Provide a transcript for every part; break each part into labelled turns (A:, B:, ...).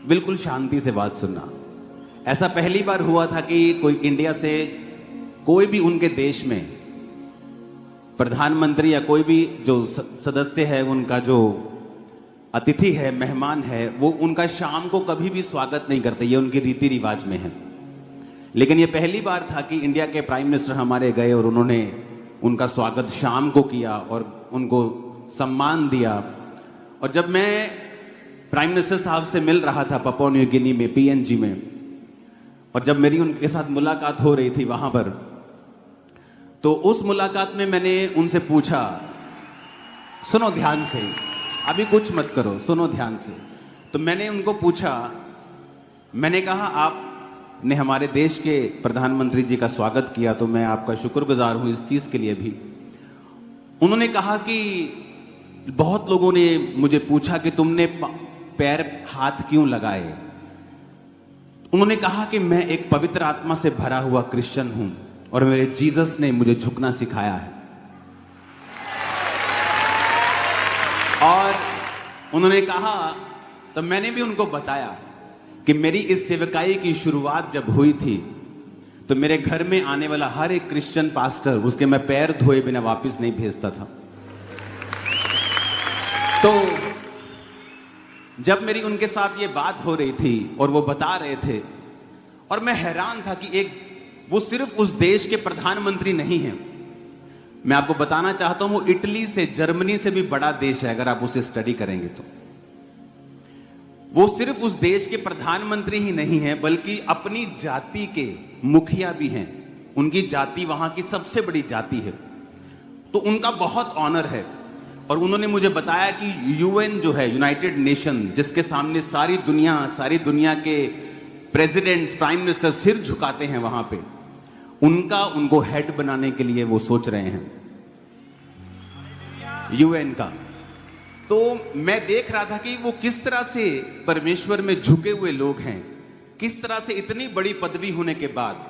A: बिल्कुल शांति से बात सुनना। ऐसा पहली बार हुआ था कि कोई इंडिया से कोई भी उनके देश में प्रधानमंत्री या कोई भी जो सदस्य है, उनका जो अतिथि है, मेहमान है, वो उनका शाम को कभी भी स्वागत नहीं करते। ये उनकी रीति रिवाज में है। लेकिन ये पहली बार था कि इंडिया के प्राइम मिनिस्टर हमारे गए और उन्होंने उनका स्वागत शाम को किया और उनको सम्मान दिया। और जब मैं प्राइम मिनिस्टर साहब से मिल रहा था पपुआ न्यू गिनी में, पीएनजी में, और जब मेरी उनके साथ मुलाकात हो रही थी वहां पर, तो उस मुलाकात में मैंने उनसे पूछा, सुनो ध्यान से, अभी कुछ मत करो, सुनो ध्यान से। तो मैंने उनको पूछा, मैंने कहा आपने हमारे देश के प्रधानमंत्री जी का स्वागत किया तो मैं आपका शुक्रगुजार हूं इस चीज के लिए भी। उन्होंने कहा कि बहुत लोगों ने मुझे पूछा कि तुमने पैर हाथ क्यों लगाए। उन्होंने कहा कि मैं एक पवित्र आत्मा से भरा हुआ क्रिश्चियन हूं और मेरे जीसस ने मुझे झुकना सिखाया है। और उन्होंने कहा, तो मैंने भी उनको बताया कि मेरी इस सेवकाई की शुरुआत जब हुई थी तो मेरे घर में आने वाला हर एक क्रिश्चियन पास्टर, उसके मैं पैर धोए बिना वापस नहीं भेजता था। तो जब मेरी उनके साथ ये बात हो रही थी और वो बता रहे थे, और मैं हैरान था कि वो सिर्फ उस देश के प्रधानमंत्री नहीं हैं। मैं आपको बताना चाहता हूं, वो इटली से, जर्मनी से भी बड़ा देश है अगर आप उसे स्टडी करेंगे तो। वो सिर्फ उस देश के प्रधानमंत्री ही नहीं है बल्कि अपनी जाति के मुखिया भी हैं। उनकी जाति वहां की सबसे बड़ी जाति है, तो उनका बहुत ऑनर है। और उन्होंने मुझे बताया कि यूएन जो है, यूनाइटेड नेशन, जिसके सामने सारी दुनिया के प्रेसिडेंट्स, प्राइम मिनिस्टर सिर झुकाते हैं वहां पे, उनको हेड बनाने के लिए वो सोच रहे हैं, यूएन का। तो मैं देख रहा था कि वो किस तरह से परमेश्वर में झुके हुए लोग हैं, किस तरह से इतनी बड़ी पदवी होने के बाद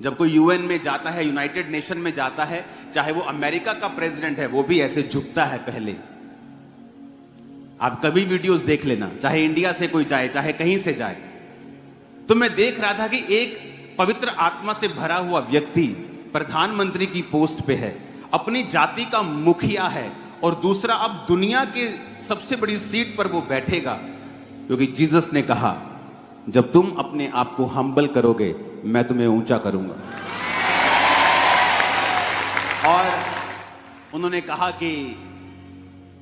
A: जब कोई यूएन में जाता है, यूनाइटेड नेशन में जाता है, चाहे वो अमेरिका का प्रेसिडेंट है, वो भी ऐसे झुकता है पहले। आप कभी वीडियोस देख लेना, चाहे इंडिया से कोई जाए, चाहे कहीं से जाए। तो मैं देख रहा था कि एक पवित्र आत्मा से भरा हुआ व्यक्ति प्रधानमंत्री की पोस्ट पे है, अपनी जाति का मुखिया है, और दूसरा अब दुनिया के सबसे बड़ी सीट पर वो बैठेगा, क्योंकि जीसस ने कहा, जब तुम अपने आप को हम्बल करोगे मैं तुम्हें ऊंचा करूंगा। और उन्होंने कहा कि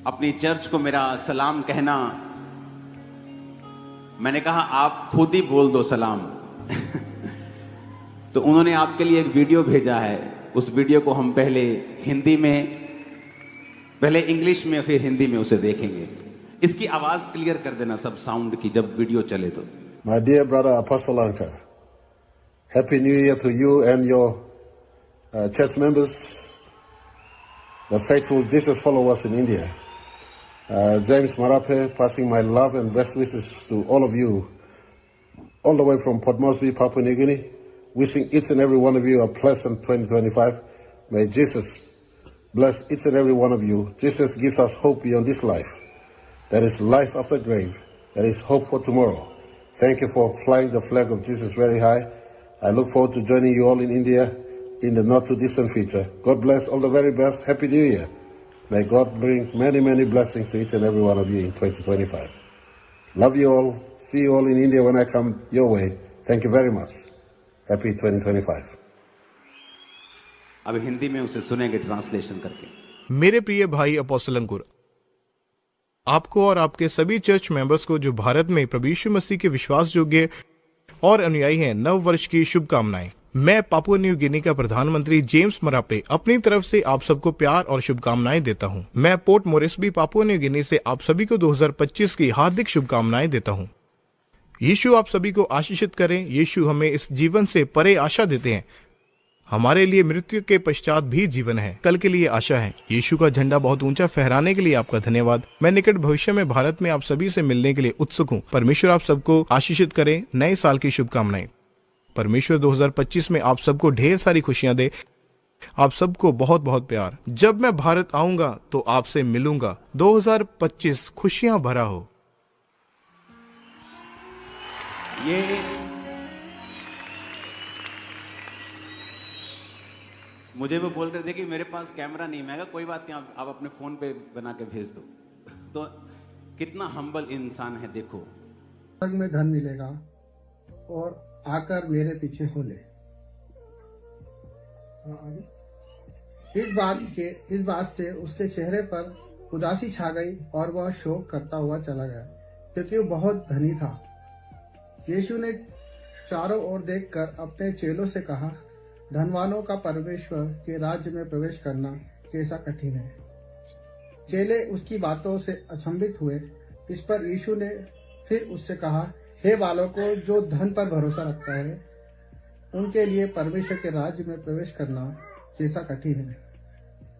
A: अपनी चर्च को मेरा सलाम कहना। मैंने कहा आप खुद ही बोल दो सलाम। तो उन्होंने आपके लिए एक वीडियो भेजा है। उस वीडियो को हम पहले इंग्लिश में फिर हिंदी में उसे देखेंगे। इसकी आवाज क्लियर कर देना सब साउंड की जब वीडियो चले तो।
B: My dear brother Apostle Anka, Happy New Year to you and your church members, the faithful Jesus followers in India. James Marape, passing my love and best wishes to all of you, all the way from Port Moresby, Papua New Guinea, wishing each and every one of you a pleasant 2025. May Jesus bless each and every one of you. Jesus gives us hope beyond this life. There is life after grave. There is hope for tomorrow. Thank you for flying the flag of Jesus very high. I look forward to joining you all in India in the not too distant future. God bless, all the very best. Happy New Year. May God bring many, many blessings to each and every one of you in 2025. Love you all. See you all in India when I come your way. Thank you very much. Happy 2025.
A: अब हिंदी में उसे सुनेंगे translation करके।
C: मेरे प्रिय भाई apostle अंकुर, आपको और आपके सभी चर्च मेंबर्स को जो भारत में प्रभु यीशु मसीह के विश्वास योग्य और अनुयायी हैं, नव वर्ष की शुभकामनाएं। मैं पापुआ न्यू गिनी का प्रधानमंत्री जेम्स मरापे अपनी तरफ से आप सबको प्यार और शुभकामनाएं देता हूं। मैं port Moresby, Papua New Guinea से आप सभी को 2025 की हार्दिक शुभकामनाएं देता हूं। यीशु आप सभी को आशीषित करें। यीशु हमें इस जीवन से परे आशा देते हैं। हमारे लिए मृत्यु के पश्चात भी जीवन है, कल के लिए आशा है। यीशु का झंडा बहुत ऊंचा फहराने के लिए आपका धन्यवाद। मैं निकट भविष्य में भारत में आप सभी से मिलने के लिए उत्सुक हूँ। परमेश्वर आप सबको आशीषित करे। नए साल की शुभकामनाएं। परमेश्वर 2025 में आप सबको ढेर सारी खुशियां दे। आप सबको बहुत बहुत प्यार। जब मैं भारत आऊंगा तो आपसे मिलूंगा। 2025 खुशियां भरा हो।
A: ये मुझे वो बोल रहे थे कि मेरे पास कैमरा नहीं, मैं कहा कोई बात नहीं, आप अपने फोन पे बना के भेज दो। तो कितना हम्बल इंसान है देखो।
D: स्वर्ग में धन मिलेगा और आकर मेरे पीछे हो ले। इस बात से उसके चेहरे पर उदासी छा गई और वह शोक करता हुआ चला गया, क्योंकि वो बहुत धनी था। यीशु ने चारों ओर देखकर अपने चेलों से कहा, धनवानों का परमेश्वर के राज्य में प्रवेश करना कैसा कठिन है। चेले उसकी बातों से अचंभित हुए। इस पर यीशु ने फिर उससे कहा, हे बालकों, जो धन पर भरोसा रखता है, उनके लिए परमेश्वर के राज्य में प्रवेश करना कैसा कठिन है।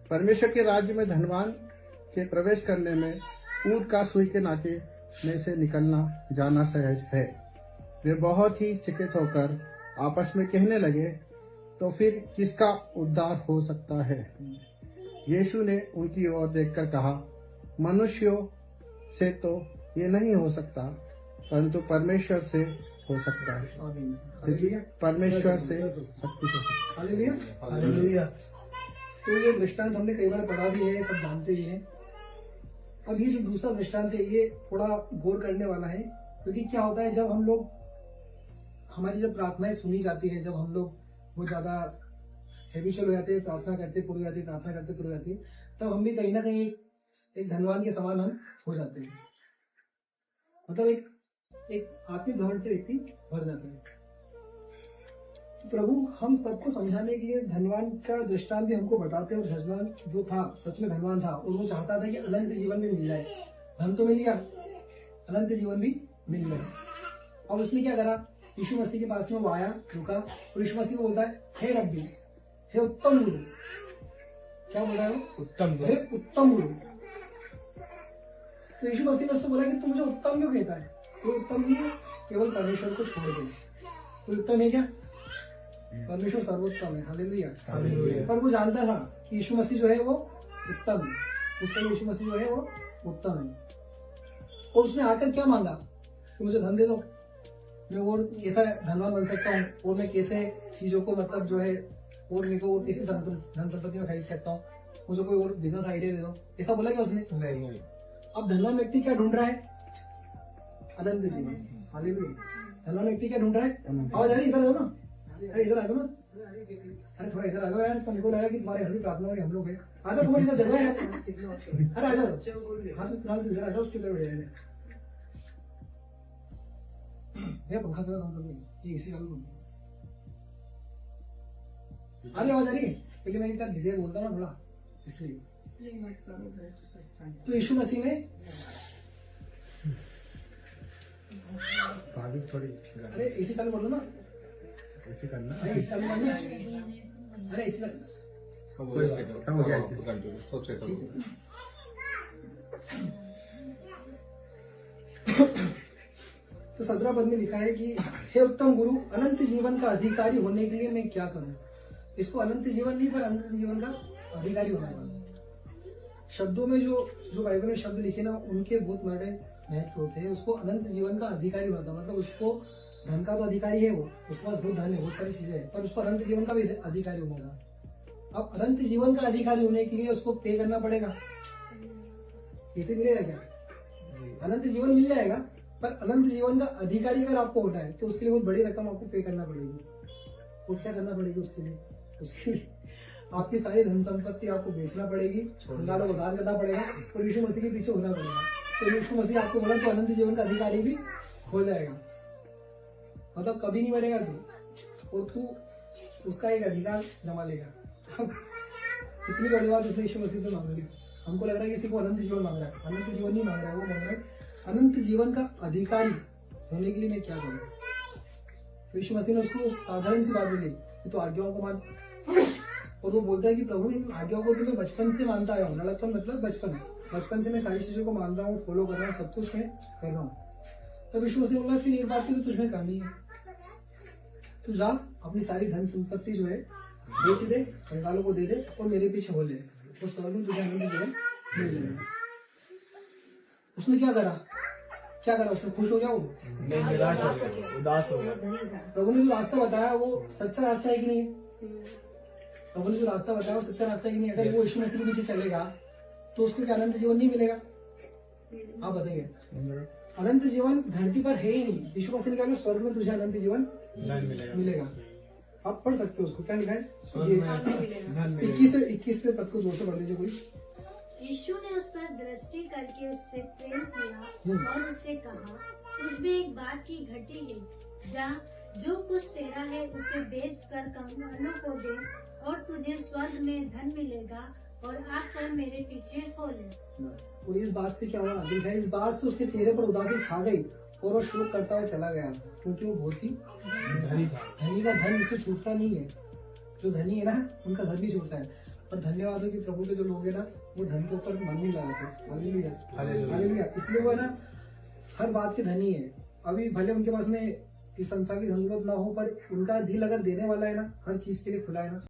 D: परमेश्वर के राज्य में धनवान के प्रवेश करने में ऊंट का सुई के नाके में से निकलना जाना सहज है। वे बहुत ही चकित होकर आपस में कहने लगे, तो फिर किसका उद्धार हो सकता है। यीशु ने उनकी ओर देखकर कहा, मनुष्यों से तो ये नहीं हो सकता, परंतु परमेश्वर से हो सकता है, क्योंकि परमेश्वर से सब कुछ हो सकता है।
E: Hallelujah, hallelujah. तो ये दृष्टांत हमने कई बार पढ़ा भी है, सब जानते ही हैं। अब ये जो दूसरा दृष्टांत है, ये थोड़ा गौर करने वाला है, क्योंकि क्या होता है जब हम लोग, हमारी जब प्रार्थनाएं सुनी जाती है, जब हम लोग वो ज्यादा हैबिचुअल हो जाते हैं, प्रार्थना करते पूरी हो जाती है, प्रार्थना करते पूरी हो जाती है, तब हम भी कहीं ना कहीं एक धनवान के समान हम हो जाते हैं। मतलब एक आत्मिक धन से व्यक्ति भर जाता है। तो प्रभु हम सबको समझाने के लिए धनवान का दृष्टांत भी हमको बताते हैं। और धनवान जो था सच में धनवान था, और वो चाहता था कि अनंत जीवन भी मिल जाए। धन तो मिल गया, अनंत जीवन भी मिल गया। अब उसने क्या करा, यीशु मसीह के पास में वो आया, रुका, और यीशु मसीह को बोलता है, हे रब्बी, हे उत्तम गुरु। क्या बोला है वो? उत्तम, हे उत्तम गुरु। तो यीशु मसीह ने उससे बोला कि तू मुझे उत्तम क्यों कहता है? कोई उत्तम नहीं है, केवल परमेश्वर को छोड़ दे। कोई उत्तम है क्या? परमेश्वर सर्वोत्तम है। Hallelujah, hallelujah. पर वो जानता था कि यीशु मसीह जो है वो उत्तम है, उसका यीशु मसीह जो है वो उत्तम है। और उसने आकर क्या मांगा कि मुझे धन दे दो, मैं और कैसा धनवान बन सकता हूँ, और मैं कैसे चीजों को मतलब जो है और मेरे को कैसे धन संपत्ति में खरीद सकता हूँ, मुझे कोई और बिजनेस आइडिया दे दो, ऐसा बोला क्या उसने? नहीं। अब धनवान व्यक्ति क्या ढूंढ रहा है? अनंत जीवन। हालेलुया। धनवान व्यक्ति क्या ढूंढ रहा है? आवाज आ रही? इधर आओ ना, अरे इधर आ जाओ ना, अरे थोड़ा इधर आ जाओ यार, तुमको लगा कि तुम्हारे घर भी प्रार्थना में हम लोग हैं। आ जाओ, तुम्हारी इधर जगह है, अरे आ जाओ, हाँ तो फिलहाल इधर आ जाओ, उसके इधर बैठ जाए। भैया पंखा थोड़ा कम कर दो, ये इसी चालू कर। आवाज आ रही है? पहले मैं इतना धीरे बोलता हूँ ना थोड़ा, इसलिए। तो यीशु मसीह ने
D: थोड़ी,
E: अरे इसी चालू कर दो ना,
D: ऐसे करना,
E: अरे इसी चालू करना, अरे इसी
D: सब हो गया।
E: ठीक है। तो 17 पद में लिखा है कि हे उत्तम गुरु, अनंत जीवन का अधिकारी होने के लिए मैं क्या करूं? इसको अनंत जीवन नहीं, पर अनंत जीवन का अधिकारी होना है। शब्दों में जो बाइबल में शब्द लिखे ना, उनके बहुत बड़े महत्व होते हैं। उसको अनंत जीवन का अधिकारी होता है, मतलब उसको धन का तो अधिकारी है वो, उसके बाद बहुत धन है, बहुत सारी चीजें है, पर उसको अनंत जीवन का भी अधिकारी होगा। अब अनंत जीवन का अधिकारी होने के लिए उसको पे करना पड़ेगा। कैसे मिलेगा? क्या अनंत जीवन मिल जाएगा, पर अनंत जीवन का अधिकारी अगर आपको होना है तो उसके लिए बहुत बड़ी रकम आपको पे करना पड़ेगी। और क्या करना पड़ेगी उसके लिए? आपकी सारी धन संपत्ति आपको बेचना पड़ेगी, भंडारों को दान करना पड़ेगा, और यीशु मसीह के पीछे होना पड़ेगा। तो यीशु मसीह आपको बोला तो अनंत जीवन का अधिकारी भी हो जाएगा, मतलब कभी नहीं मरेगा तू, और तू उसका एक अधिकार जमा लेगा। कितनी बड़ी बात उसने यीशु मसीह से मांग ली। हमको लग रहा है किसी को अनंत जीवन मांग रहा है, अनंत जीवन नहीं मांग रहा है, वो मांग रहा है अनंत जीवन का अधिकारी होने के लिए मैं क्या करूं? तो यीशु मसीह ने उसको साधारण सी बात बोली कि तो आज्ञाओं को मान। और वो बोलता है कि प्रभु इन आज्ञाओं को तो मैं बचपन से मानता आया हूँ। लड़कपन मतलब बचपन से मैं सारी चीजों को मान रहा हूँ, फॉलो कर रहा हूँ, सब कुछ मैं कर रहा हूँ। तब यीशु मसीह बोला फिर एक बात की तो तुझमें कमी है, तू जा अपनी सारी धन संपत्ति जो है बेच दे, कंगालों को दे दे, और मेरे पीछे हो ले, तो स्वर्ग में तुझे अनंत जीवन मिल जाएगा। उसने क्या करा? क्या करा उसने? खुश हो गया वो?
C: नहीं, निराश हो गया, उदास हो गया।
E: प्रभु ने जो रास्ता बताया वो सच्चा रास्ता है कि नहीं? प्रभु ने जो रास्ता बताया वो सच्चा रास्ता है कि नहीं? अगर वो यीशु मसीह के पीछे चलेगा तो उसको क्या अनंत जीवन नहीं मिलेगा? आप बताइए। अनंत जीवन धरती पर है ही नहीं। यीशु मसीह ने कहा स्वर्ग में तुझे अनंत जीवन मिलेगा। आप पढ़ सकते हो उसको, क्या लिखा है? 21वें पद को जोर से पढ़ लीजिए कोई।
F: यीशु ने उस पर दृष्टि करके उससे प्रेम किया और उससे कहा, तुझमें एक बात की घटी है, जा जो कुछ तेरा है उसे बेच कर कंगालों को दे और तुझे स्वर्ग में धन मिलेगा और आकर मेरे पीछे हो ले।
E: और इस बात से क्या हुआ? देखा, इस बात से उसके चेहरे पर उदासी छा गई और वो शोक करता हुआ चला गया, क्योंकि वो बहुत ही धनी था। धनी का धन उससे छूटता नहीं है। जो धनी है ना, उनका धन भी छूटता है। और धन्यवाद हो कि प्रभु के जो लोग हैं ना, वो धन के ऊपर मन नहीं लगाते। हालेलुया। इसलिए वो है ना, हर बात के धनी है। अभी भले उनके पास में इस संसार की जरूरत ना हो, पर उनका दिल अगर देने वाला है ना, हर चीज के लिए खुला है ना,